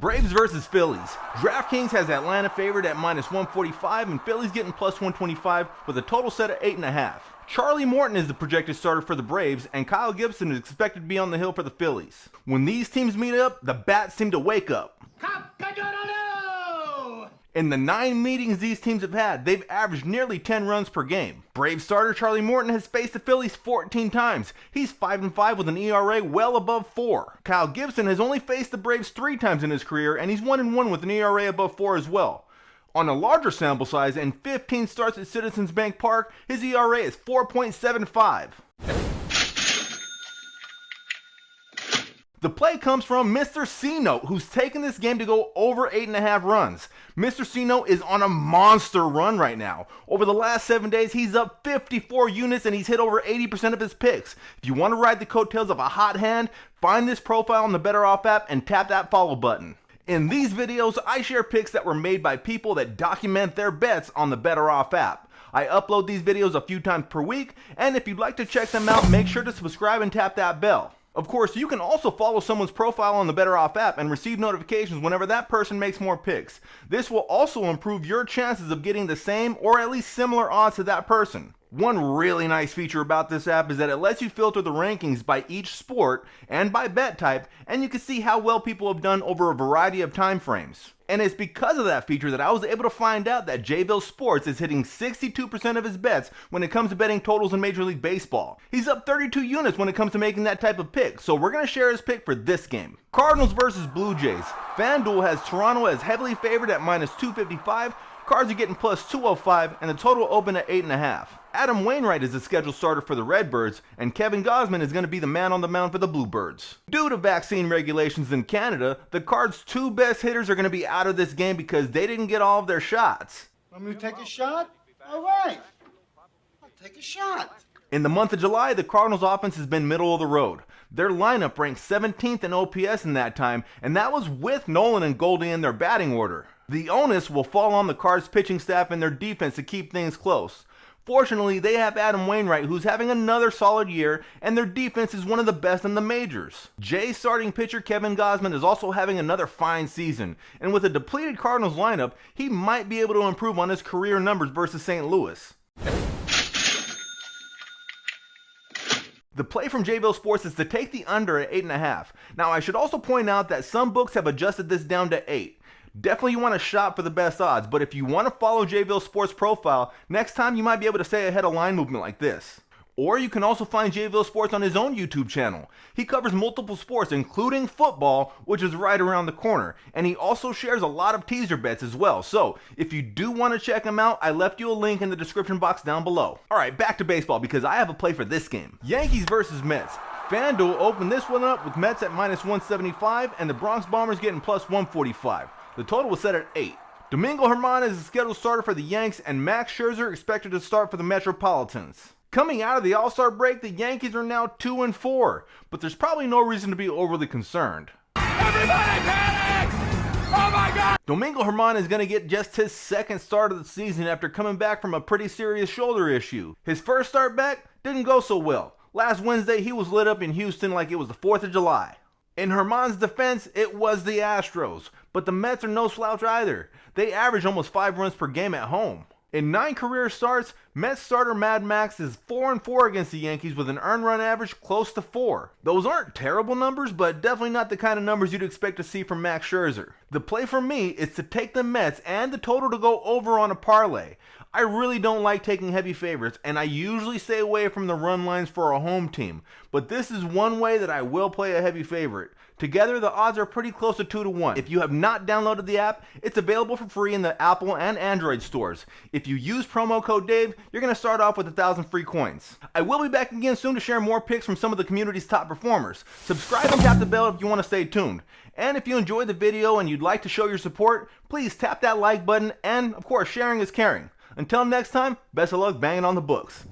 Braves versus Phillies. DraftKings has Atlanta favored at -145 and Phillies getting +125 with a total set at 8.5. Charlie Morton is the projected starter for the Braves, and Kyle Gibson is expected to be on the hill for the Phillies. When these teams meet up, the bats seem to wake up. In the 9 meetings these teams have had, they've averaged nearly 10 runs per game. Brave starter Charlie Morton has faced the Phillies 14 times. He's 5-5 with an ERA well above 4. Kyle Gibson has only faced the Braves 3 times in his career, and he's 1-1 with an ERA above 4 as well. On a larger sample size and 15 starts at Citizens Bank Park, his ERA is 4.75. The play comes from Mrcnote, who's taken this game to go over 8.5 runs. Mrcnote is on a monster run right now. Over the last 7 days, he's up 54 units and he's hit over 80% of his picks. If you want to ride the coattails of a hot hand, find this profile on the BettorOff app and tap that follow button. In these videos, I share picks that were made by people that document their bets on the BettorOff app. I upload these videos a few times per week, and if you'd like to check them out, make sure to subscribe and tap that bell. Of course, you can also follow someone's profile on the BettorOff app and receive notifications whenever that person makes more picks. This will also improve your chances of getting the same or at least similar odds to that person. One really nice feature about this app is that it lets you filter the rankings by each sport and by bet type, and you can see how well people have done over a variety of time frames. And it's because of that feature that I was able to find out that JvilleSports is hitting 62% of his bets when it comes to betting totals in Major League Baseball. He's up 32 units when it comes to making that type of pick, so we're going to share his pick for this game. Cardinals versus Blue Jays. FanDuel has Toronto as heavily favored at -255. Cards are getting +205 and the total open at 8.5. Adam Wainwright is the scheduled starter for the Redbirds, and Kevin Gausman is going to be the man on the mound for the Bluebirds. Due to vaccine regulations in Canada, the Cards' 2 best hitters are going to be out of this game because they didn't get all of their shots. Want me to take a shot? All right. I'll take a shot. In the month of July, the Cardinals' offense has been middle of the road. Their lineup ranked 17th in OPS in that time, and that was with Nolan and Goldie in their batting order. The onus will fall on the Cards' pitching staff and their defense to keep things close. Fortunately, they have Adam Wainwright, who's having another solid year, and their defense is one of the best in the majors. Jays starting pitcher Kevin Gausman is also having another fine season, and with a depleted Cardinals lineup, he might be able to improve on his career numbers versus St. Louis. The play from JvilleSports is to take the under at 8.5. Now, I should also point out that some books have adjusted this down to 8. Definitely you want to shop for the best odds, but if you want to follow JvilleSports' profile, next time you might be able to stay ahead of line movement like this. Or you can also find JvilleSports on his own YouTube channel. He covers multiple sports, including football, which is right around the corner. And he also shares a lot of teaser bets as well. So, if you do want to check him out, I left you a link in the description box down below. Alright, back to baseball because I have a play for this game. Yankees versus Mets. FanDuel opened this one up with Mets at -175 and the Bronx Bombers getting +145. The total was set at 8. Domingo Herman is the scheduled starter for the Yanks, and Max Scherzer expected to start for the Metropolitans. Coming out of the All-Star break, the Yankees are now 2-4, but there's probably no reason to be overly concerned. Everybody panic! Oh my God! Domingo Herman is going to get just his second start of the season after coming back from a pretty serious shoulder issue. His first start back didn't go so well. Last Wednesday, he was lit up in Houston like it was the 4th of July. In Herman's defense, it was the Astros, but the Mets are no slouch either. They average almost 5 runs per game at home. In 9 career starts, Mets starter Mad Max is 4-4 against the Yankees with an earned run average close to 4. Those aren't terrible numbers, but definitely not the kind of numbers you'd expect to see from Max Scherzer. The play for me is to take the Mets and the total to go over on a parlay. I really don't like taking heavy favorites, and I usually stay away from the run lines for a home team, but this is one way that I will play a heavy favorite. Together, the odds are pretty close to 2-1. If you have not downloaded the app, it's available for free in the Apple and Android stores. If you use promo code Dave, you're going to start off with 1,000 free coins. I will be back again soon to share more picks from some of the community's top performers. Subscribe and tap the bell if you want to stay tuned. And if you enjoyed the video and you'd like to show your support, please tap that like button, and of course, sharing is caring. Until next time, best of luck banging on the books.